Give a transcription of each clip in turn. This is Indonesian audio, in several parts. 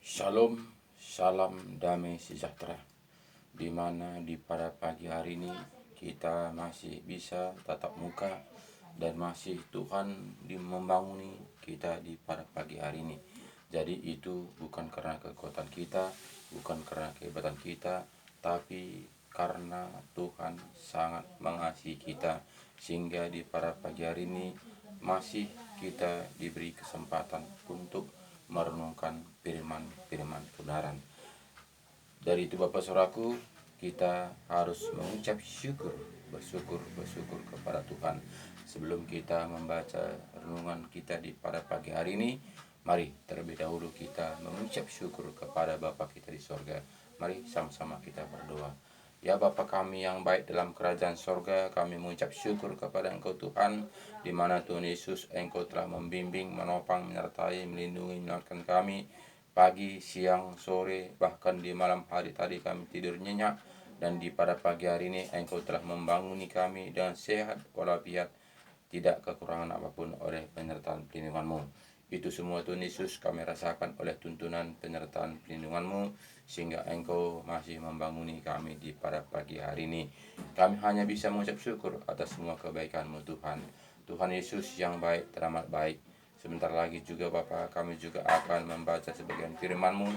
Shalom, salam damai sejahtera. Di mana pada pagi hari ini kita masih bisa tatap muka dan masih Tuhan membanguni kita di pada pagi hari ini. Jadi itu bukan karena kekuatan kita, bukan karena kehebatan kita, tapi karena Tuhan sangat mengasihi kita sehingga di pada pagi hari ini masih kita diberi kesempatan untuk merenungkan firman kebenaran. Dari itu Bapak Saudaraku, kita harus mengucap bersyukur kepada Tuhan. Sebelum kita membaca renungan kita di pada pagi hari ini, mari terlebih dahulu kita mengucap syukur kepada Bapa kita di sorga. Mari sama-sama kita berdoa. Ya Bapa kami yang baik dalam kerajaan sorga, kami mengucap syukur kepada Engkau Tuhan, di mana Tuhan Yesus Engkau telah membimbing, menopang, menyertai, melindungi, menyelamatkan kami pagi, siang, sore, bahkan di malam hari tadi kami tidur nyenyak, dan di pada pagi hari ini Engkau telah membanguni kami dengan sehat walafiat, tidak kekurangan apapun oleh penyertaan perlindungan-Mu. Itu semua Tuhan Yesus kami rasakan oleh tuntunan penyertaan perlindungan-Mu, sehingga Engkau masih membanguni kami di pada pagi hari ini. Kami hanya bisa mengucap syukur atas semua kebaikan-Mu Tuhan. Tuhan Yesus yang baik, teramat baik. Sebentar lagi juga Bapa, kami juga akan membaca sebagian firman-Mu.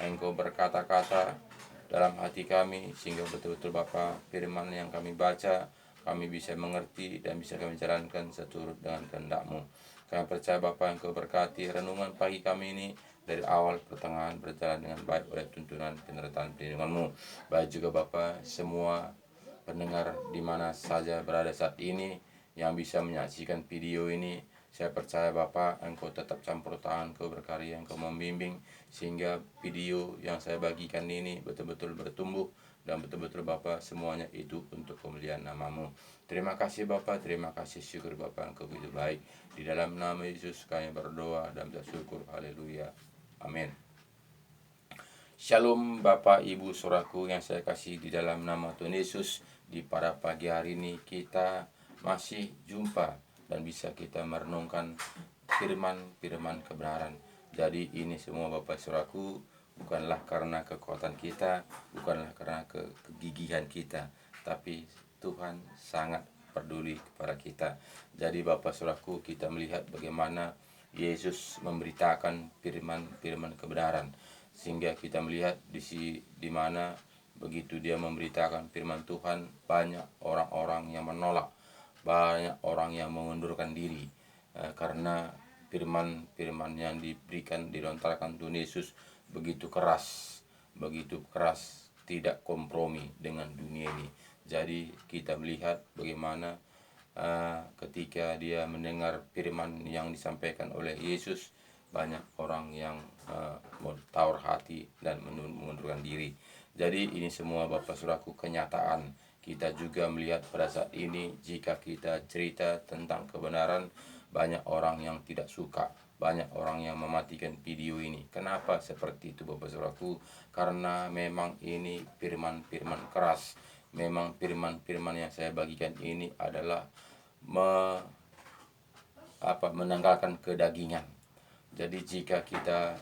Engkau berkata-kata dalam hati kami, sehingga betul-betul Bapa, firman yang kami baca, kami bisa mengerti dan bisa kami jalankan seturut dengan kehendak-Mu. Kami percaya Bapa, Engkau berkati renungan pagi kami ini dari awal pertengahan berjalan dengan baik oleh tuntunan penyertaan perlindungan-Mu. Baik juga Bapa, semua pendengar di mana saja berada saat ini yang bisa menyaksikan video ini, saya percaya Bapak, Engkau tetap campur tangan, Engkau berkarya, Engkau membimbing, sehingga video yang saya bagikan ini betul-betul bertumbuh, dan betul-betul Bapak semuanya itu untuk kemuliaan nama-Mu. Terima kasih Bapak, terima kasih, syukur Bapak, Engkau begitu baik. Di dalam nama Yesus kami berdoa dan bersyukur, haleluya, amin. Shalom Bapak Ibu Saudaraku yang saya kasih di dalam nama Tuhan Yesus. Di pada pagi hari ini kita masih jumpa dan bisa kita merenungkan firman kebenaran. Jadi ini semua Bapak Saudaraku bukanlah karena kekuatan kita, bukanlah karena kegigihan kita, tapi Tuhan sangat peduli kepada kita. Jadi Bapak Saudaraku, kita melihat bagaimana Yesus memberitakan firman kebenaran, sehingga kita melihat di mana begitu dia memberitakan firman Tuhan, banyak orang-orang yang menolak, banyak orang yang mengundurkan diri karena firman yang diberikan, dilontarkan Tuhan Yesus begitu keras, tidak kompromi dengan dunia ini. Jadi kita melihat bagaimana ketika dia mendengar firman yang disampaikan oleh Yesus, banyak orang yang tawar hati dan mengundurkan diri. Jadi ini semua Bapak Saudaraku kenyataan. Kita juga melihat pada saat ini, jika kita cerita tentang kebenaran, banyak orang yang tidak suka, banyak orang yang mematikan video ini. Kenapa seperti itu Bapak Saudaraku? Karena memang ini firman keras. Memang firman yang saya bagikan ini adalah menanggalkan kedagingan. Jadi jika kita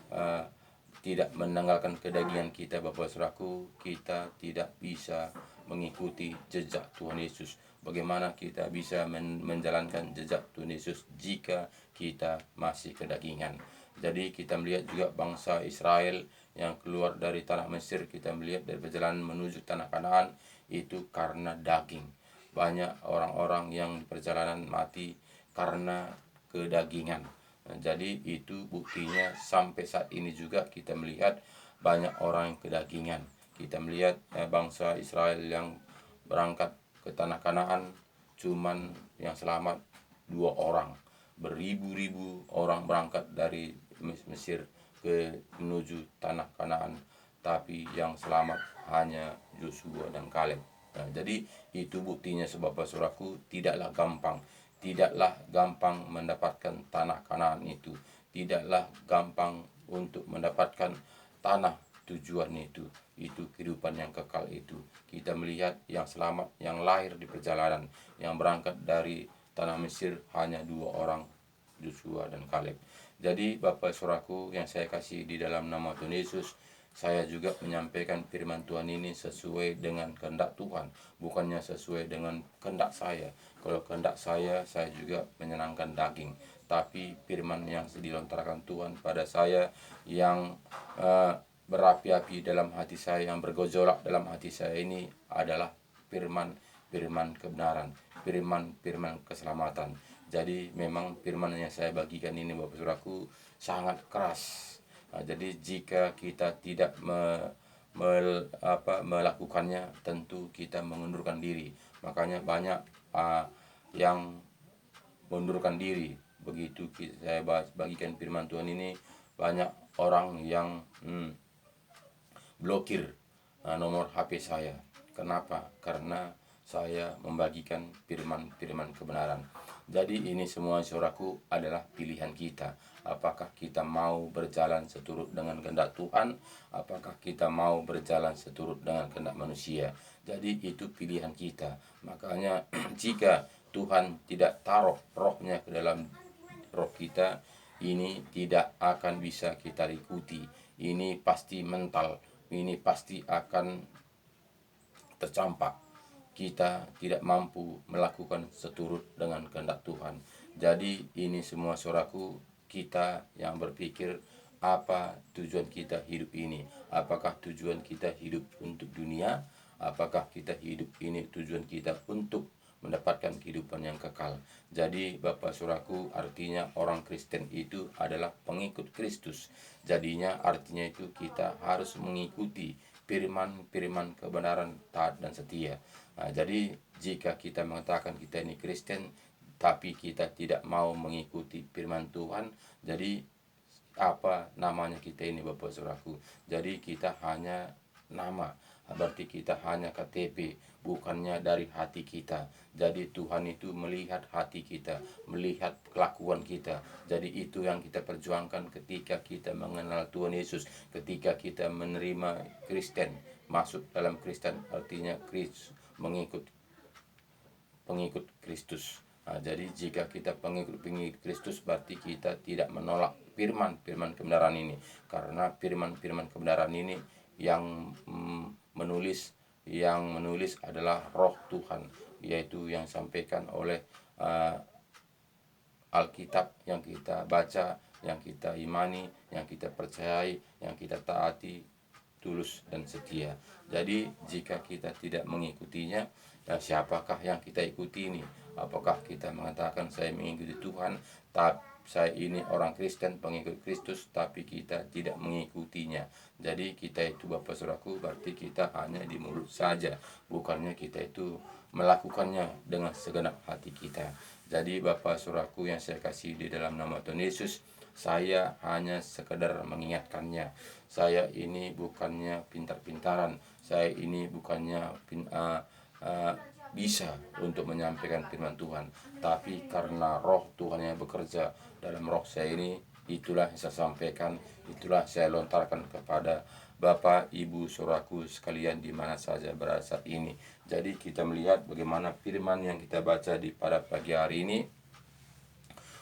tidak menanggalkan kedagingan kita Bapak Saudaraku, kita tidak bisa mengikuti jejak Tuhan Yesus. Bagaimana kita bisa menjalankan jejak Tuhan Yesus jika kita masih kedagingan? Jadi kita melihat juga bangsa Israel yang keluar dari tanah Mesir, kita melihat dari perjalanan menuju tanah Kanaan itu karena daging. Banyak orang-orang yang di perjalanan mati karena kedagingan. Nah, jadi itu buktinya sampai saat ini juga kita melihat banyak orang yang kedagingan. Kita melihat bangsa Israel yang berangkat ke tanah Kanaan, cuman yang selamat 2 orang. Beribu-ribu orang berangkat dari Mesir menuju tanah Kanaan, tapi yang selamat hanya Yosua dan Kaleb. Nah, jadi itu buktinya sebab Saudaraku, tidaklah gampang mendapatkan tanah Kanaan itu. Tidaklah gampang untuk mendapatkan tanah tujuan itu kehidupan yang kekal itu. Kita melihat yang selamat, yang lahir di perjalanan, yang berangkat dari tanah Mesir hanya 2 orang, Yosua dan Kaleb. Jadi Bapak Saudaraku yang saya kasih di dalam nama Tuhan Yesus, saya juga menyampaikan firman Tuhan ini sesuai dengan kehendak Tuhan, bukannya sesuai dengan kehendak saya. Kalau kehendak saya juga menyenangkan daging. Tapi firman yang dilontarkan Tuhan pada saya yang berapi-api dalam hati saya, yang bergejolak dalam hati saya ini adalah firman kebenaran, firman keselamatan. Jadi memang firman yang saya bagikan ini Bapak Saudaraku sangat keras. Nah, jadi jika kita tidak melakukannya, tentu kita mengundurkan diri. Makanya banyak yang mengundurkan diri. Begitu saya bagikan firman Tuhan ini, banyak orang yang blokir nomor HP saya. Kenapa? Karena saya membagikan firman kebenaran. Jadi ini semua saudaraku adalah pilihan kita. Apakah kita mau berjalan seturut dengan kehendak Tuhan? Apakah kita mau berjalan seturut dengan kehendak manusia? Jadi itu pilihan kita. Makanya jika Tuhan tidak taruh rohnya ke dalam roh kita, ini tidak akan bisa kita ikuti. Ini pasti mental, ini pasti akan tercampak. Kita tidak mampu melakukan seturut dengan kehendak Tuhan. Jadi ini semua saudaraku, kita yang berpikir apa tujuan kita hidup ini. Apakah tujuan kita hidup untuk dunia? Apakah kita hidup ini tujuan kita untuk mendapatkan kehidupan yang kekal. Jadi Bapak Saudaraku, artinya orang Kristen itu adalah pengikut Kristus. Jadinya artinya itu kita harus mengikuti firman kebenaran, taat dan setia. Nah, jadi jika kita mengatakan kita ini Kristen tapi kita tidak mau mengikuti firman Tuhan, jadi apa namanya kita ini Bapak Saudaraku? Jadi kita hanya nama, berarti kita hanya KTP, bukannya dari hati kita. Jadi Tuhan itu melihat hati kita, melihat kelakuan kita. Jadi itu yang kita perjuangkan ketika kita mengenal Tuhan Yesus, ketika kita menerima Kristen, masuk dalam Kristen, artinya Kristus, pengikut Kristus. Nah, jadi jika kita pengikut Kristus, berarti kita tidak menolak firman kebenaran ini, karena firman kebenaran ini yang menulis adalah Roh Tuhan, yaitu yang sampaikan oleh Alkitab yang kita baca, yang kita imani, yang kita percayai, yang kita taati tulus dan setia. Jadi jika kita tidak mengikutinya, siapakah yang kita ikuti ini? Apakah kita mengatakan saya mengikuti Tuhan, tapi saya ini orang Kristen, pengikut Kristus, tapi kita tidak mengikutinya. Jadi kita itu Bapak Saudaraku, berarti kita hanya di mulut saja, bukannya kita itu melakukannya dengan segenap hati kita. Jadi Bapak Saudaraku yang saya kasih di dalam nama Tuhan Yesus, saya hanya sekedar mengingatkannya. Saya ini bukannya pintar-pintaran, saya ini bukannya bisa untuk menyampaikan firman Tuhan, tapi karena roh Tuhan yang bekerja dalam roh saya ini, itulah yang saya sampaikan, itulah saya lontarkan kepada Bapak, Ibu, saudaraku sekalian di mana saja berada saat ini. Jadi kita melihat bagaimana firman yang kita baca di pada pagi hari ini,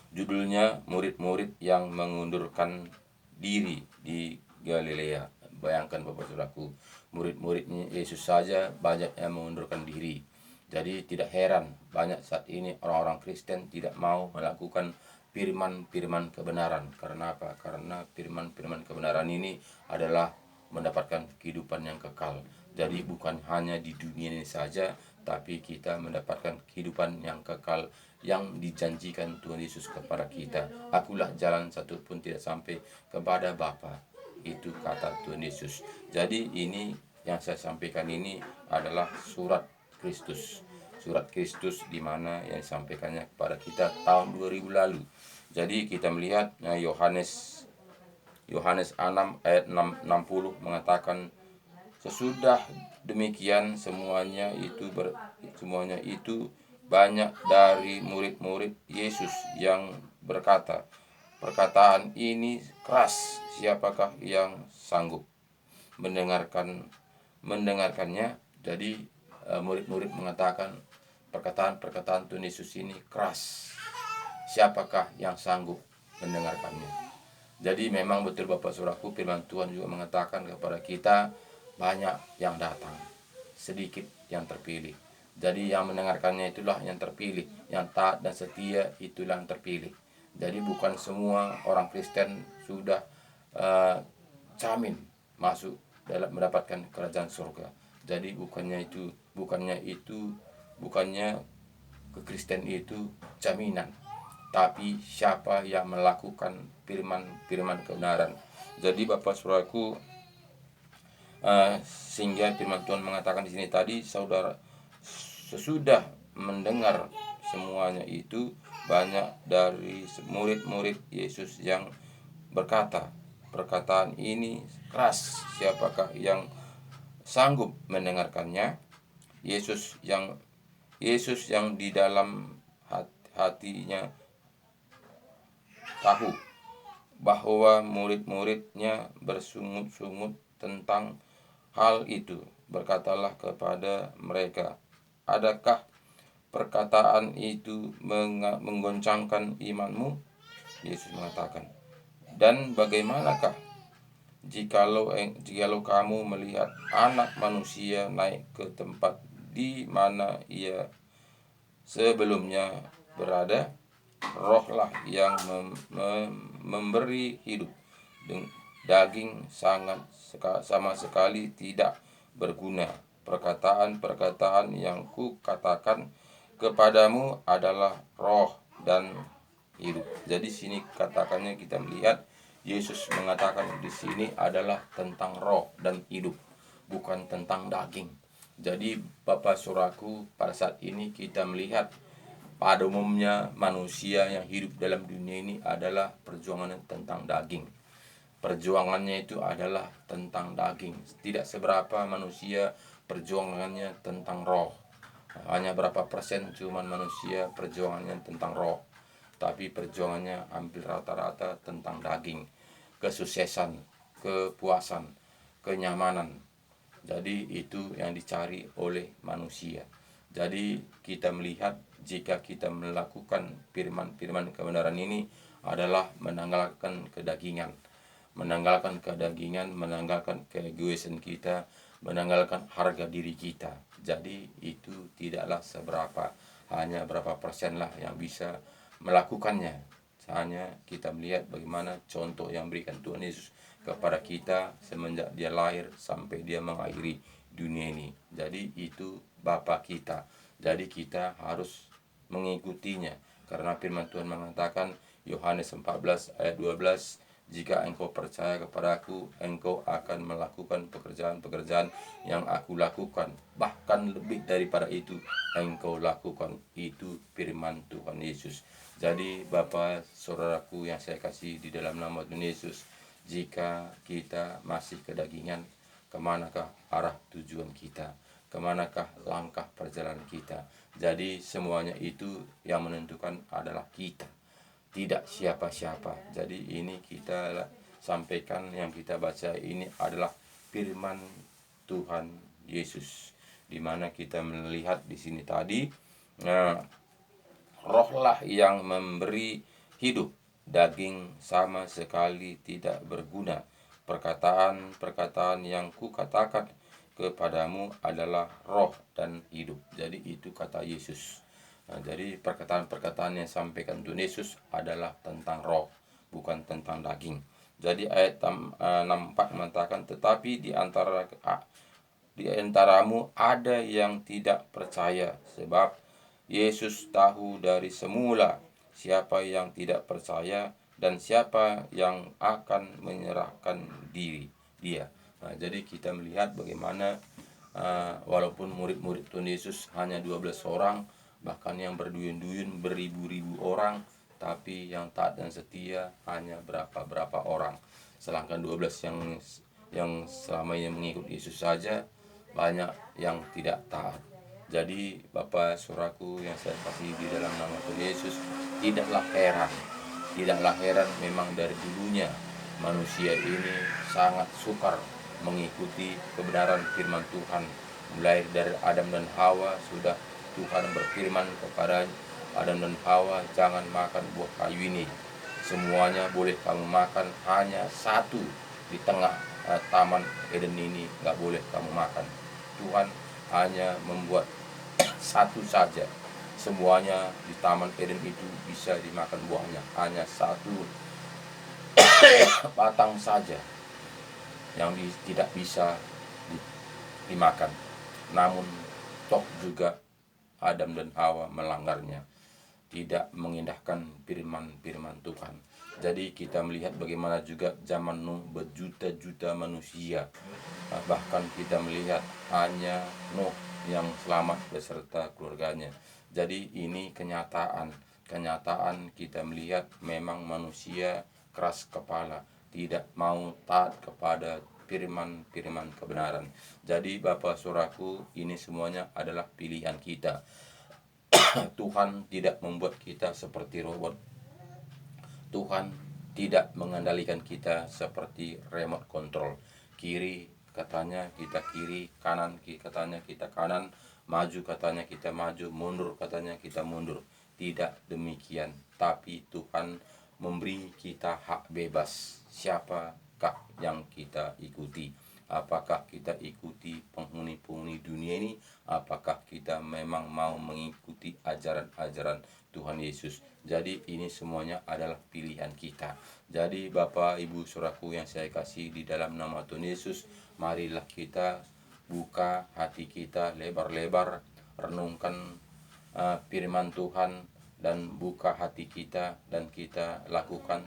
judulnya murid-murid yang mengundurkan diri di Galilea. Bayangkan Bapak Saudaraku, murid-muridnya Yesus saja banyak yang mengundurkan diri. Jadi tidak heran banyak saat ini orang-orang Kristen tidak mau melakukan firman kebenaran. Karena apa? Karena firman kebenaran ini adalah mendapatkan kehidupan yang kekal. Jadi bukan hanya di dunia ini saja, tapi kita mendapatkan kehidupan yang kekal yang dijanjikan Tuhan Yesus kepada kita. Akulah jalan, satu pun tidak sampai kepada Bapa. Itu kata Tuhan Yesus. Jadi ini yang saya sampaikan ini adalah surat Kristus. Surat Kristus di mana yang disampaikannya kepada kita tahun 2000 lalu. Jadi kita melihat Yohanes 6 ayat 60 mengatakan, sesudah demikian semuanya itu banyak dari murid-murid Yesus yang berkata, perkataan ini keras, siapakah yang sanggup mendengarkannya? Jadi murid-murid mengatakan perkataan Tuhan Yesus ini keras, siapakah yang sanggup mendengarkannya. Jadi memang betul Bapak Saudaraku, firman Tuhan juga mengatakan kepada kita, banyak yang datang, sedikit yang terpilih. Jadi yang mendengarkannya itulah yang terpilih, yang taat dan setia itulah yang terpilih. Jadi bukan semua orang Kristen sudah jamin masuk dalam mendapatkan kerajaan surga. Jadi bukannya kekristen itu jaminan, tapi siapa yang melakukan firman kebenaran. Jadi Bapak Saudaraku, sehingga firman Tuhan mengatakan di sini tadi, saudara sesudah mendengar semuanya itu, banyak dari murid-murid Yesus yang berkata, perkataan ini keras, siapakah yang sanggup mendengarkannya? Yesus yang di dalam hatinya tahu bahwa murid-muridnya bersungut-sungut tentang hal itu. Berkatalah kepada mereka, adakah perkataan itu menggoncangkan imanmu? Yesus mengatakan, dan bagaimanakah jikalau kamu melihat Anak Manusia naik ke tempat di mana ia sebelumnya berada? Rohlah yang memberi hidup, daging sama sekali tidak berguna. Perkataan-perkataan yang kukatakan kepadamu adalah roh dan hidup. Jadi sini katakannya, kita melihat Yesus mengatakan di sini adalah tentang roh dan hidup, bukan tentang daging. Jadi Bapak Saudaraku, pada saat ini kita melihat pada umumnya manusia yang hidup dalam dunia ini adalah perjuangannya tentang daging. Perjuangannya itu adalah tentang daging. Tidak seberapa manusia perjuangannya tentang roh. Hanya berapa persen cuman manusia perjuangannya tentang roh. Tapi perjuangannya hampir rata-rata tentang daging. Kesuksesan, kepuasan, kenyamanan. Jadi itu yang dicari oleh manusia. Jadi kita melihat, jika kita melakukan firman kebenaran ini adalah menanggalkan kedagingan, menanggalkan keegoisan kita, menanggalkan harga diri kita. Jadi itu tidaklah seberapa, hanya berapa persen lah yang bisa melakukannya. Hanya kita melihat bagaimana contoh yang berikan Tuhan Yesus kepada kita semenjak dia lahir sampai dia mengakhiri dunia ini. Jadi itu Bapa kita. Jadi kita harus mengikutinya, karena firman Tuhan mengatakan, Yohanes 14 ayat 12, jika engkau percaya kepadaku, engkau akan melakukan pekerjaan-pekerjaan yang aku lakukan, bahkan lebih daripada itu engkau lakukan. Itu firman Tuhan Yesus. Jadi Bapak Saudaraku yang saya kasih di dalam nama Tuhan Yesus, jika kita masih kedagingan, kemanakah arah tujuan kita? Kemanakah langkah perjalanan kita? Jadi semuanya itu yang menentukan adalah kita, tidak siapa-siapa. Jadi ini kita sampaikan, yang kita baca ini adalah firman Tuhan Yesus, di mana kita melihat di sini tadi, rohlah yang memberi hidup, daging sama sekali tidak berguna. Perkataan-perkataan yang kukatakan kepadamu adalah roh dan hidup. Jadi itu kata Yesus. Jadi perkataan-perkataan yang sampaikan Tuhan Yesus adalah tentang roh, bukan tentang daging. Jadi ayat 64 mengatakan, tetapi di antaramu ada yang tidak percaya, sebab Yesus tahu dari semula siapa yang tidak percaya dan siapa yang akan menyerahkan dia. Jadi kita melihat bagaimana walaupun murid-murid Tuhan Yesus hanya 12 orang, bahkan yang berduyun-duyun beribu-ribu orang, tapi yang taat dan setia hanya berapa orang. Sedangkan 12 yang selama ini mengikut Yesus saja, banyak yang tidak taat. Jadi Bapak Saudaraku yang saya kasih di dalam nama Tuhan Yesus, tidaklah heran memang dari dulunya manusia ini sangat sukar mengikuti kebenaran firman Tuhan. Mulai dari Adam dan Hawa, sudah Tuhan berfirman kepada Adam dan Hawa, jangan makan buah kayu ini. Semuanya boleh kamu makan, hanya satu di tengah taman Eden ini nggak boleh kamu makan. Tuhan hanya membuat satu saja. Semuanya di taman Eden itu bisa dimakan buahnya, hanya satu batang saja yang tidak bisa dimakan. Namun toh juga Adam dan Hawa melanggarnya, tidak mengindahkan firman-firman Tuhan. Jadi kita melihat bagaimana juga zaman Nuh berjuta-juta manusia. Bahkan kita melihat hanya Nuh yang selamat beserta keluarganya. Jadi ini kenyataan kita melihat memang manusia keras kepala, tidak mau taat kepada firman-firman kebenaran. Jadi Bapak Saudaraku, ini semuanya adalah pilihan kita. Tuhan tidak membuat kita seperti robot. Tuhan tidak mengendalikan kita seperti remote control. Kiri katanya kita kiri, kanan katanya kita kanan, maju katanya kita maju, mundur katanya kita mundur. Tidak demikian, tapi Tuhan memberi kita hak bebas. Siapakah yang kita ikuti? Apakah kita ikuti penghuni-penghuni dunia ini? Apakah kita memang mau mengikuti ajaran-ajaran Tuhan Yesus? Jadi ini semuanya adalah pilihan kita. Jadi Bapak Ibu Saudaraku yang saya kasih di dalam nama Tuhan Yesus, marilah kita buka hati kita lebar-lebar, renungkan firman Tuhan, dan buka hati kita, dan kita lakukan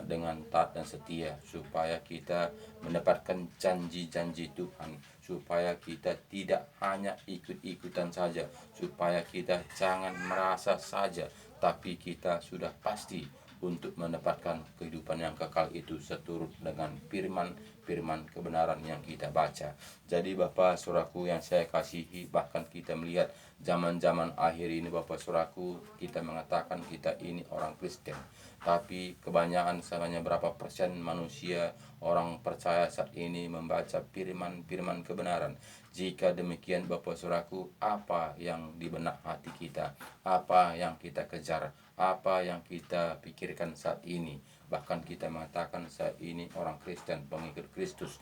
dengan taat dan setia, supaya kita mendapatkan janji-janji Tuhan, supaya kita tidak hanya ikut-ikutan saja, supaya kita jangan merasa saja, tapi kita sudah pasti untuk mendapatkan kehidupan yang kekal itu seturut dengan firman kebenaran yang kita baca. Jadi Bapak Saudaraku yang saya kasihi, bahkan kita melihat zaman-zaman akhir ini Bapak Saudaraku, kita mengatakan kita ini orang Kristen, tapi kebanyakan hanya berapa persen manusia orang percaya saat ini membaca firman kebenaran. Jika demikian Bapak Saudaraku, apa yang di benak hati kita, apa yang kita kejar, apa yang kita pikirkan saat ini? Bahkan kita mengatakan saat ini orang Kristen, pengikut Kristus,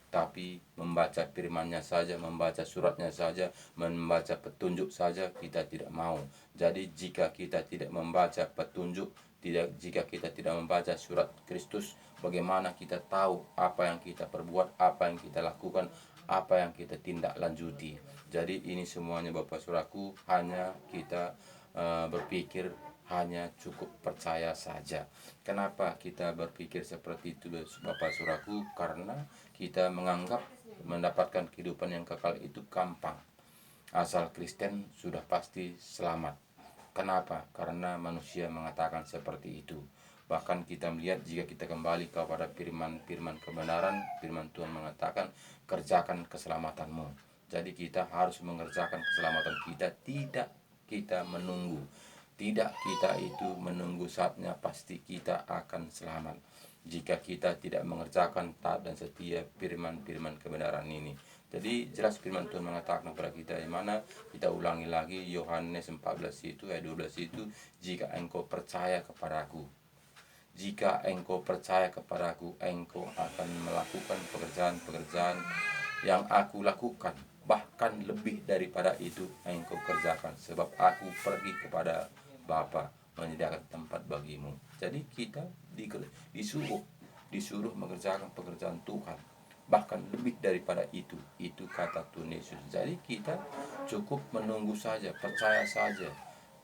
tapi membaca firman-Nya saja, membaca suratnya saja, membaca petunjuk saja kita tidak mau. Jadi jika kita tidak membaca petunjuk, jika kita tidak membaca surat Kristus, bagaimana kita tahu apa yang kita perbuat, apa yang kita lakukan, apa yang kita tindak lanjuti? Jadi ini semuanya Bapak Saudaraku, hanya kita berpikir hanya cukup percaya saja. Kenapa kita berpikir seperti itu Bapak Saudaraku? Karena kita menganggap mendapatkan kehidupan yang kekal itu gampang. Asal Kristen sudah pasti selamat. Kenapa? Karena manusia mengatakan seperti itu. Bahkan kita melihat jika kita kembali kepada firman kebenaran, firman Tuhan mengatakan, kerjakan keselamatanmu. Jadi kita harus mengerjakan keselamatan kita, tidak kita menunggu. Tidak kita itu menunggu saatnya pasti kita akan selamat, jika kita tidak mengerjakan taat dan setia firman kebenaran ini. Jadi jelas firman Tuhan mengatakan kepada kita, di mana kita ulangi lagi Yohanes 14 itu ayat 12 itu, jika engkau percaya kepadaku, jika engkau percaya kepadaku, engkau akan melakukan pekerjaan-pekerjaan yang aku lakukan, bahkan lebih daripada itu engkau kerjakan, sebab aku pergi kepada Bapa menyediakan tempat bagimu. Jadi kita disuruh mengerjakan pekerjaan Tuhan, bahkan lebih daripada itu kata Tuhan Yesus. Jadi kita cukup menunggu saja, percaya saja,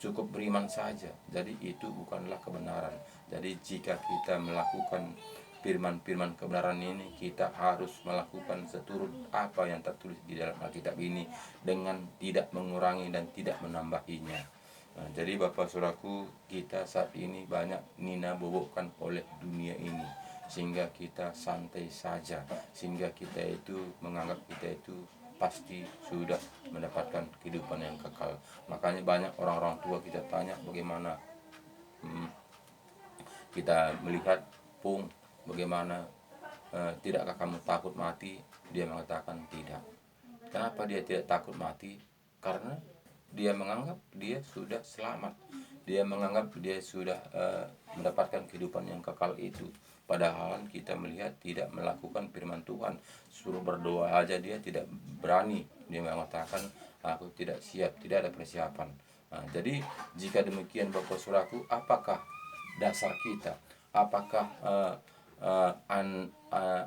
cukup beriman saja. Jadi itu bukanlah kebenaran. Jadi jika kita melakukan firman kebenaran ini, kita harus melakukan seturut apa yang tertulis di dalam Alkitab ini, dengan tidak mengurangi dan tidak menambahinya. Nah, jadi Bapak Saudaraku, kita saat ini banyak nina bobokkan oleh dunia ini, sehingga kita santai saja, sehingga kita itu menganggap kita itu pasti sudah mendapatkan kehidupan yang kekal. Makanya banyak orang-orang tua kita tanya bagaimana, kita melihat, Pung, bagaimana, tidakkah kamu takut mati? Dia mengatakan tidak. Kenapa dia tidak takut mati? Karena dia menganggap dia sudah selamat. dia menganggap dia sudah mendapatkan kehidupan yang kekal itu. Padahal kita melihat tidak melakukan firman Tuhan. Suruh berdoa aja dia tidak berani. Dia mengatakan, aku tidak siap, tidak ada persiapan. Nah, jadi jika demikian Bapak Saudaraku, apakah dasar kita? Apakah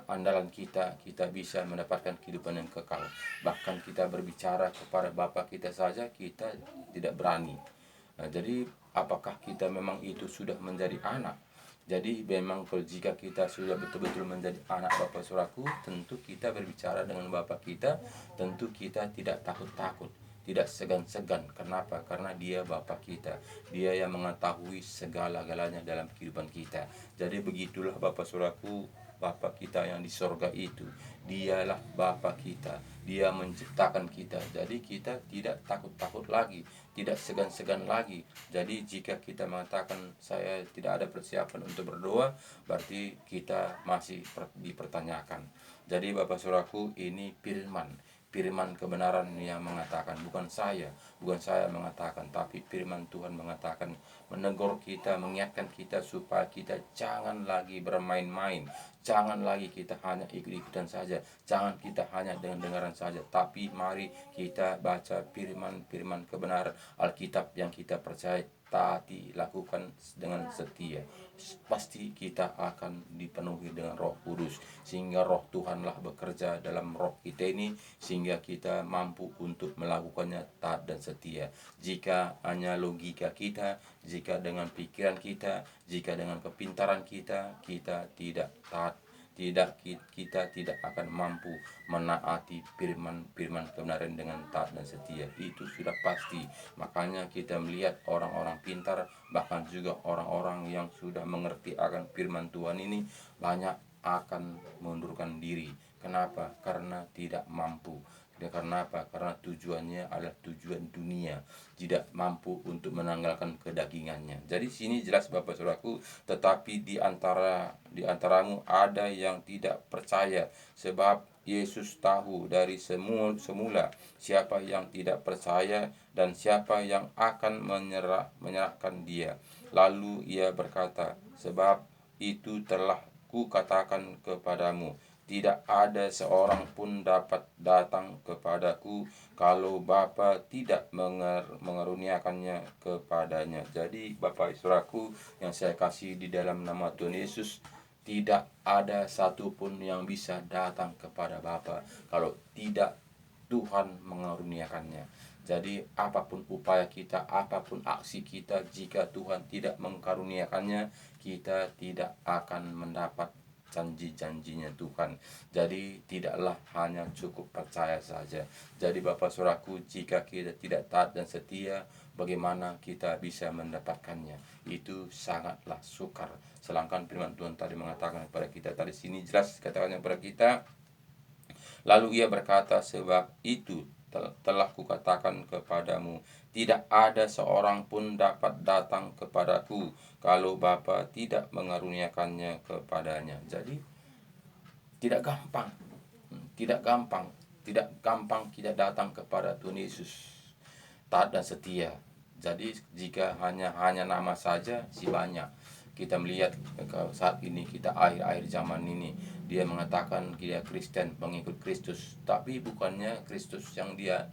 andalan kita bisa mendapatkan kehidupan yang kekal? Bahkan kita berbicara kepada Bapa kita saja kita tidak berani. Nah, jadi apakah kita memang itu sudah menjadi anak? Jadi memang kalau jika kita sudah betul-betul menjadi anak Bapak Saudaraku, tentu kita berbicara dengan Bapak kita, tentu kita tidak takut-takut, tidak segan-segan. Kenapa? Karena dia Bapak kita. Dia yang mengetahui segala-galanya dalam kehidupan kita. Jadi begitulah Bapak Saudaraku, Bapak kita yang di sorga itu, dialah Bapak kita. Dia menciptakan kita. Jadi kita tidak takut-takut lagi, tidak segan-segan lagi. Jadi jika kita mengatakan saya tidak ada persiapan untuk berdoa, berarti kita masih dipertanyakan. Jadi Bapak Saudaraku, ini firman kebenaran yang mengatakan, bukan saya mengatakan, tapi firman Tuhan mengatakan, menegur kita, mengingatkan kita supaya kita jangan lagi bermain-main, jangan lagi kita hanya ikut-ikutan saja, jangan kita hanya dengar-dengaran saja, tapi mari kita baca firman kebenaran Alkitab yang kita percaya, taati, lakukan dengan setia. Pasti kita akan dipenuhi dengan Roh Kudus, sehingga Roh Tuhanlah bekerja dalam roh kita ini, sehingga kita mampu untuk melakukannya taat dan setia. Jika hanya logika kita, jika dengan pikiran kita, jika dengan kepintaran kita tidak taat, kita tidak akan mampu menaati firman kebenaran dengan taat dan setia. Itu sudah pasti. Makanya kita melihat orang-orang pintar, bahkan juga orang-orang yang sudah mengerti akan firman Tuhan ini, banyak akan mengundurkan diri. Kenapa? Karena tidak mampu. Karena apa? Karena tujuannya adalah tujuan dunia, tidak mampu untuk menanggalkan kedagingannya. Jadi sini jelas Bapak Saudaraku, tetapi di antaramu ada yang tidak percaya, sebab Yesus tahu dari semula siapa yang tidak percaya dan siapa yang akan menyerahkan dia. Lalu ia berkata, sebab itu telah kukatakan kepadamu, tidak ada seorang pun dapat datang kepadaku kalau Bapa tidak mengaruniakannya kepadanya. Jadi Bapak Saudaraku yang saya kasih di dalam nama Tuhan Yesus, tidak ada satupun yang bisa datang kepada Bapa kalau tidak Tuhan mengaruniakannya. Jadi apapun upaya kita, apapun aksi kita, jika Tuhan tidak mengkaruniakannya, kita tidak akan mendapat janji-janjinya Tuhan. Jadi tidaklah hanya cukup percaya saja. Jadi Bapak Saudaraku, jika kita tidak taat dan setia, bagaimana kita bisa mendapatkannya? Itu sangatlah sukar. Sedangkan firman Tuhan tadi mengatakan kepada kita, tadi sini jelas katakannya kepada kita, lalu ia berkata, sebab itu telah kukatakan kepadamu, tidak ada seorang pun dapat datang kepadaku kalau Bapa tidak mengaruniakannya kepadanya. Jadi tidak gampang, tidak gampang kita datang kepada Tuhan Yesus taat dan setia. Jadi jika hanya nama saja si banyak. Kita melihat saat ini, kita akhir-akhir zaman ini, dia mengatakan dia Kristen, pengikut Kristus, tapi bukannya Kristus yang dia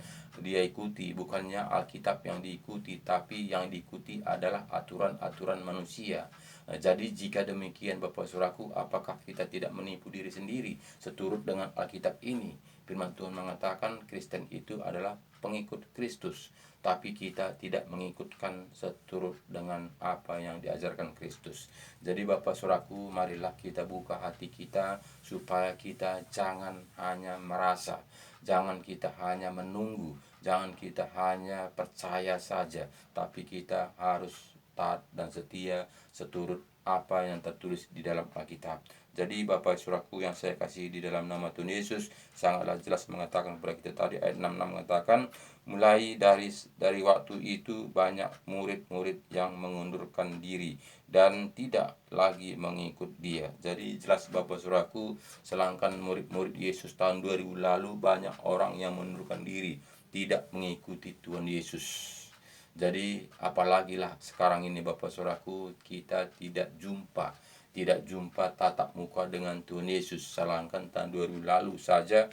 ikuti, bukannya Alkitab yang diikuti, tapi yang diikuti adalah aturan-aturan manusia. Jadi jika demikian Bapak Saudaraku, apakah kita tidak menipu diri sendiri seturut dengan Alkitab ini? Firman Tuhan mengatakan Kristen itu adalah pengikut Kristus, tapi kita tidak mengikutkan seturut dengan apa yang diajarkan Kristus. Jadi Bapak Saudaraku, marilah kita buka hati kita supaya kita jangan hanya merasa, jangan kita hanya menunggu, jangan kita hanya percaya saja, tapi kita harus taat dan setia seturut apa yang tertulis di dalam Alkitab. Jadi Bapak Saudaraku yang saya kasih di dalam nama Tuhan Yesus, sangatlah jelas mengatakan kepada kita tadi, ayat 66 mengatakan, mulai dari waktu itu banyak murid-murid yang mengundurkan diri dan tidak lagi mengikut dia. Jadi jelas Bapak Saudaraku, sedangkan murid-murid Yesus tahun 2000 lalu banyak orang yang mengundurkan diri, tidak mengikuti Tuhan Yesus. Jadi apalagi lah sekarang ini Bapak Saudaraku, kita tidak jumpa tatap muka dengan Tuhan Yesus. Salahkan tahun 2000 lalu saja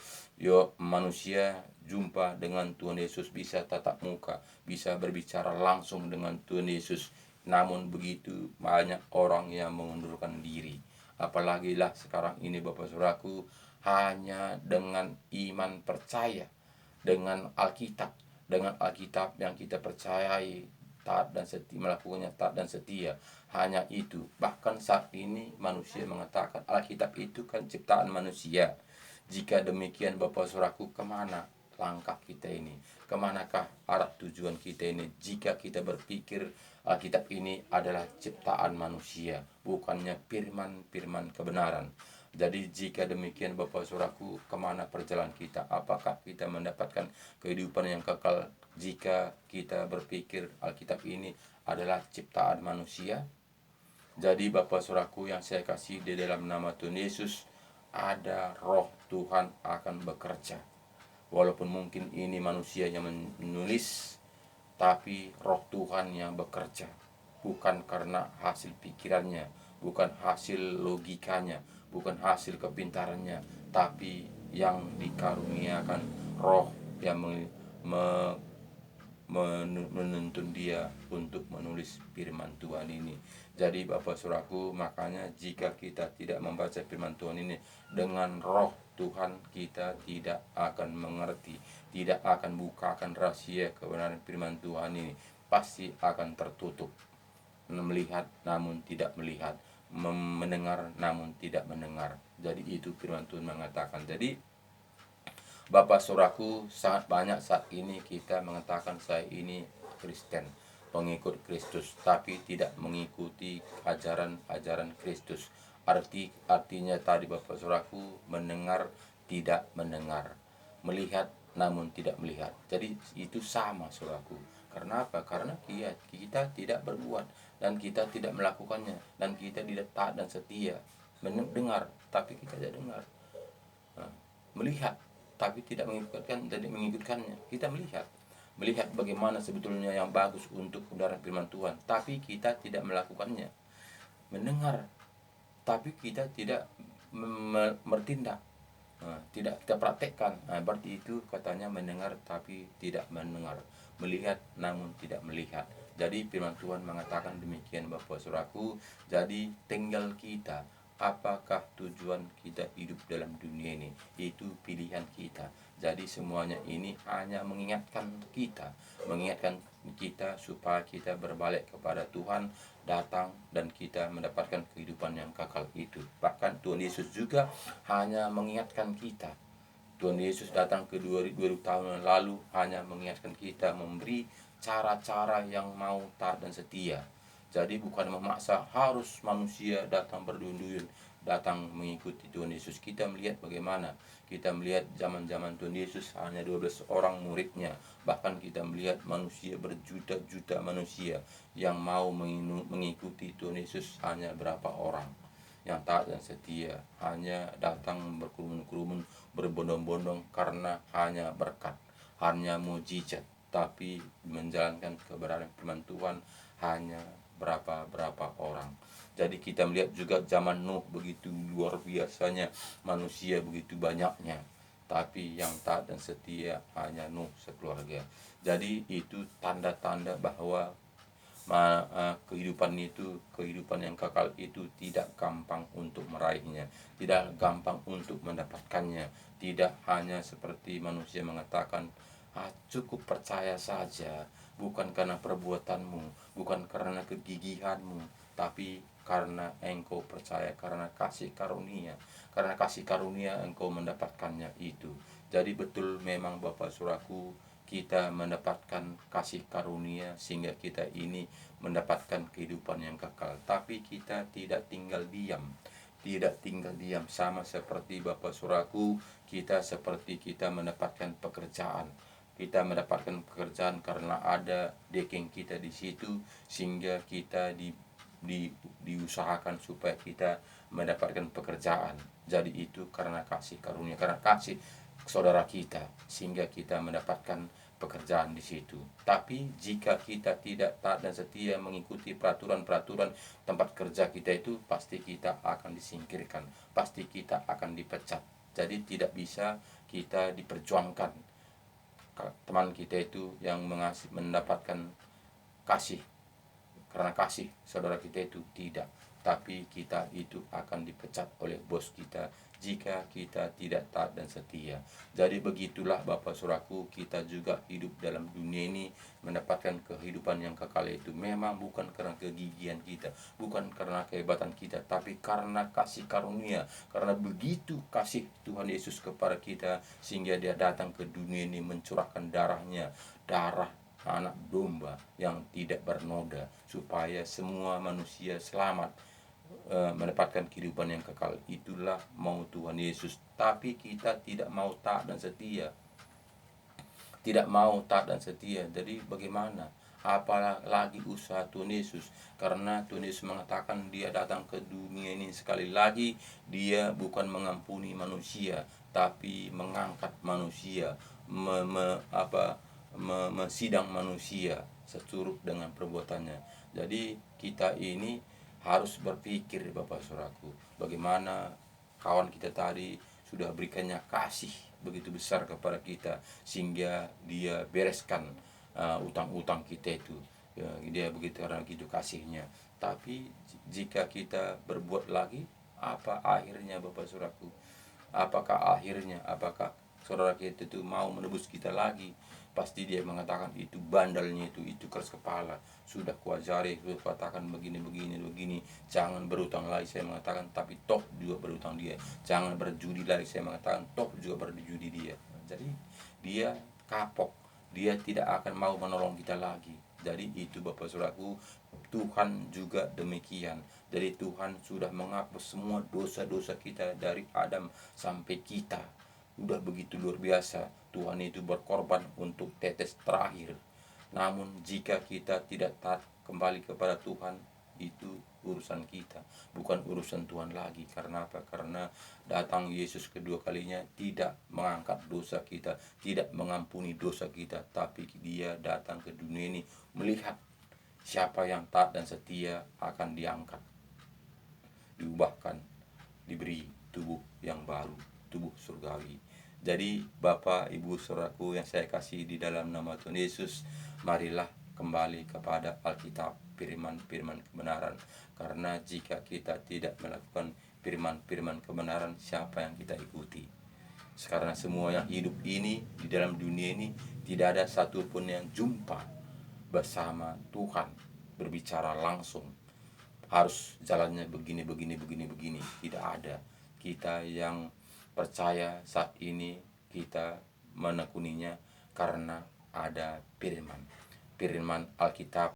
manusia jumpa dengan Tuhan Yesus, bisa tatap muka, bisa berbicara langsung dengan Tuhan Yesus. Namun begitu banyak orang yang mengundurkan diri. Apalagi lah sekarang ini Bapak Saudaraku, hanya dengan iman percaya dengan Alkitab yang kita percayai, taat dan setia, melakukannya taat dan setia. Hanya itu. Bahkan saat ini manusia mengatakan Alkitab itu kan ciptaan manusia. Jika demikian Bapak Saudaraku, kemana langkah kita ini? Kemanakah arah tujuan kita ini? Jika kita berpikir Alkitab ini adalah ciptaan manusia, bukannya firman kebenaran. Jadi jika demikian Bapak Saudaraku, kemana perjalanan kita? Apakah kita mendapatkan kehidupan yang kekal jika kita berpikir Alkitab ini adalah ciptaan manusia? Jadi Bapak Saudaraku yang saya kasih di dalam nama Tuhan Yesus, ada roh Tuhan akan bekerja. Walaupun mungkin ini manusia yang menulis, tapi roh Tuhan yang bekerja. Bukan karena hasil pikirannya, bukan hasil logikanya, bukan hasil kepintarannya, tapi yang dikaruniakan roh yang menuntun dia untuk menulis firman Tuhan ini. Jadi Bapak Saudaraku, makanya jika kita tidak membaca firman Tuhan ini dengan roh Tuhan, kita tidak akan mengerti, tidak akan bukakan rahasia kebenaran firman Tuhan ini. Pasti akan tertutup. Melihat namun tidak melihat, mendengar namun tidak mendengar. Jadi itu firman Tuhan mengatakan. Jadi Bapak Saudaraku, sangat banyak saat ini kita mengatakan saya ini Kristen, pengikut Kristus, tapi tidak mengikuti ajaran Kristus. Artinya tadi Bapak Saudaraku, mendengar tidak mendengar, melihat namun tidak melihat. Jadi itu sama Saudaraku. Karena apa? Karena kita tidak berbuat dan kita tidak melakukannya, dan kita tidak taat dan setia. Mendengar tapi kita tidak dengar. Melihat tapi tidak mengikutkannya. Kita melihat bagaimana sebetulnya yang bagus untuk kebenaran firman Tuhan, tapi kita tidak melakukannya. Mendengar tapi kita tidak bertindak, tidak kita praktekkan. Berarti itu katanya mendengar tapi tidak mendengar, melihat namun tidak melihat. Jadi firman Tuhan mengatakan demikian Bapak Saudaraku. Jadi tinggal kita, apakah tujuan kita hidup dalam dunia ini? Itu pilihan kita. Jadi semuanya ini hanya mengingatkan kita supaya kita berbalik kepada Tuhan, datang dan kita mendapatkan kehidupan yang kekal itu. Bahkan Tuhan Yesus juga hanya mengingatkan kita. Tuhan Yesus datang ke 2000 tahun lalu hanya mengingatkan kita, memberi cara-cara yang mau taat dan setia. Jadi bukan memaksa harus manusia datang berduyun-duyun, datang mengikuti Tuhan Yesus. Kita melihat bagaimana, kita melihat zaman-zaman Tuhan Yesus hanya 12 orang muridnya. Bahkan kita melihat manusia berjuta-juta manusia yang mau mengikuti Tuhan Yesus hanya berapa orang yang taat dan setia, hanya datang berkerumun-kerumun, berbondong-bondong karena hanya berkat, hanya mujizat. Tapi menjalankan kebenaran firman Tuhan hanya berapa orang. Jadi kita melihat juga zaman Nuh, begitu luar biasanya manusia, begitu banyaknya, tapi yang taat dan setia hanya Nuh sekeluarga. Jadi itu tanda-tanda bahwa kehidupan yang kekal itu tidak gampang untuk meraihnya, tidak gampang untuk mendapatkannya. Tidak hanya seperti manusia mengatakan, cukup percaya saja, bukan karena perbuatanmu, bukan karena kegigihanmu, tapi karena engkau percaya, karena kasih karunia engkau mendapatkannya itu. Jadi betul memang Bapak Saudaraku, kita mendapatkan kasih karunia sehingga kita ini mendapatkan kehidupan yang kekal. Tapi kita tidak tinggal diam sama seperti Bapak Saudaraku. Kita mendapatkan pekerjaan. Kita mendapatkan pekerjaan karena ada backing kita di situ, sehingga kita diusahakan supaya kita mendapatkan pekerjaan. Jadi itu karena kasih karunia, karena kasih saudara kita, sehingga kita mendapatkan pekerjaan di situ. Tapi jika kita tidak taat dan setia mengikuti peraturan-peraturan tempat kerja kita itu, pasti kita akan disingkirkan, pasti kita akan dipecat. Jadi tidak bisa kita diperjuangkan teman kita itu yang mendapatkan kasih karena kasih saudara kita itu, tidak, tapi kita itu akan dipecat oleh bos kita jika kita tidak taat dan setia. Jadi begitulah Bapak Saudaraku, kita juga hidup dalam dunia ini mendapatkan kehidupan yang kekal itu memang bukan karena kegigihan kita, bukan karena kehebatan kita, tapi karena kasih karunia, karena begitu kasih Tuhan Yesus kepada kita sehingga dia datang ke dunia ini mencurahkan darahnya, darah anak domba yang tidak bernoda, supaya semua manusia selamat, mendapatkan kehidupan yang kekal. Itulah mau Tuhan Yesus. Tapi kita tidak mau taat dan setia, tidak mau taat dan setia. Jadi bagaimana? Apalagi usaha Tuhan Yesus, karena Tuhan Yesus mengatakan dia datang ke dunia ini sekali lagi, dia bukan mengampuni manusia, tapi mengangkat manusia, mesidang manusia seturut dengan perbuatannya. Jadi kita ini harus berpikir Bapak Saudaraku, bagaimana kawan kita tadi sudah berikannya kasih begitu besar kepada kita sehingga dia bereskan utang-utang kita itu. Ya, dia begitu karena begitu kasihnya. Tapi jika kita berbuat lagi, apa akhirnya Bapak Saudaraku? Apakah akhirnya? Apakah saudara kita itu mau menebus kita lagi? Pasti dia mengatakan itu bandalnya itu keras kepala. Sudah kuajari, sudah katakan begini, jangan berutang lagi, saya mengatakan, tapi toh juga berutang dia. Jangan berjudi lagi, saya mengatakan, toh juga berjudi dia. Jadi dia kapok, dia tidak akan mau menolong kita lagi. Jadi itu Bapak Saudaraku, Tuhan juga demikian. Jadi Tuhan sudah menghapus semua dosa-dosa kita dari Adam sampai kita. Udah begitu luar biasa, Tuhan itu berkorban untuk tetes terakhir. Namun jika kita tidak taat kembali kepada Tuhan, itu urusan kita, bukan urusan Tuhan lagi. Karena apa? Karena datang Yesus kedua kalinya tidak mengangkat dosa kita, tidak mengampuni dosa kita, tapi dia datang ke dunia ini melihat siapa yang taat dan setia akan diangkat, diubahkan, diberi tubuh yang baru, tubuh surgawi. Jadi Bapak, Ibu, Saudaraku yang saya kasih di dalam nama Tuhan Yesus, marilah kembali kepada Alkitab, firman-firman kebenaran. Karena jika kita tidak melakukan firman-firman kebenaran, siapa yang kita ikuti? Karena semua yang hidup ini di dalam dunia ini tidak ada satupun yang jumpa bersama Tuhan, berbicara langsung, harus jalannya begini. Tidak ada. Kita yang percaya saat ini kita menekuninya karena ada firman Alkitab